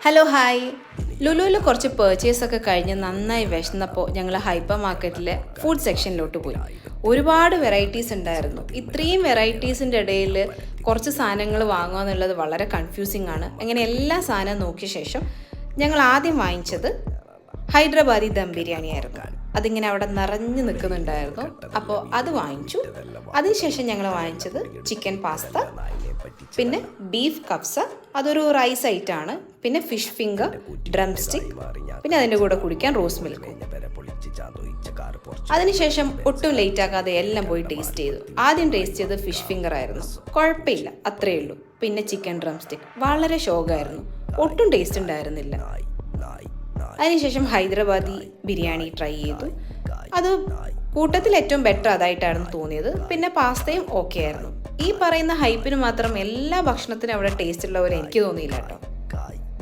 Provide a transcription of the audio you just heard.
Hello hi. ലുലുവിൽ കുറച്ച് പേർച്ചേസൊക്കെ കഴിഞ്ഞ് നന്നായി വിശന്നപ്പോൾ ഞങ്ങൾ ഹൈപ്പർ മാർക്കറ്റിലെ ഫുഡ് സെക്ഷനിലോട്ട് പോയി. ഒരുപാട് വെറൈറ്റീസ് ഉണ്ടായിരുന്നു. ഇത്രയും വെറൈറ്റീസിൻ്റെ ഇടയിൽ കുറച്ച് സാധനങ്ങൾ വാങ്ങുക എന്നുള്ളത് വളരെ കൺഫ്യൂസിങ് ആണ്. അങ്ങനെ എല്ലാ സാധനവും നോക്കിയ ശേഷം ഞങ്ങൾ ആദ്യം വാങ്ങിച്ചത് ഹൈദരാബാദി ദം ബിരിയാണി ആയിരുന്നു. അതിങ്ങനെ അവിടെ നിറഞ്ഞു നിൽക്കുന്നുണ്ടായിരുന്നു. അപ്പോൾ അത് വാങ്ങിച്ചു. അതിനുശേഷം ഞങ്ങൾ വാങ്ങിച്ചത് ചിക്കൻ പാസ്ത, പിന്നെ ബീഫ് കബ്സ, അതൊരു റൈസ് ഐറ്റാണ്, പിന്നെ ഫിഷ് ഫിംഗർ, ഡ്രം സ്റ്റിക്ക്, പിന്നെ അതിൻ്റെ കൂടെ കുടിക്കാൻ റോസ് മിൽക്ക്. അതിനുശേഷം ഒട്ടും ലേറ്റ് ആക്കാതെ എല്ലാം പോയി ടേസ്റ്റ് ചെയ്തു. ആദ്യം ടേസ്റ്റ് ചെയ്ത് ഫിഷ് ഫിംഗർ ആയിരുന്നു. കുഴപ്പമില്ല, അത്രയേ ഉള്ളൂ. പിന്നെ ചിക്കൻ ഡ്രം സ്റ്റിക്ക് വളരെ ഷോക്കായിരുന്നു, ഒട്ടും ടേസ്റ്റ് ഉണ്ടായിരുന്നില്ല. അതിനുശേഷം ഹൈദരാബാദി ബിരിയാണി ട്രൈ ചെയ്തു. അത് കൂട്ടത്തിൽ ഏറ്റവും ബെറ്റർ അതായിട്ടായിരുന്നു തോന്നിയത്. പിന്നെ പാസ്തയും ഓക്കെ ആയിരുന്നു. ഈ പറയുന്ന ഹൈപ്പിന് മാത്രം എല്ലാ ഭക്ഷണത്തിനും അവിടെ ടേസ്റ്റ് ഉള്ളവരെ എനിക്ക് തോന്നിയില്ല കേട്ടോ.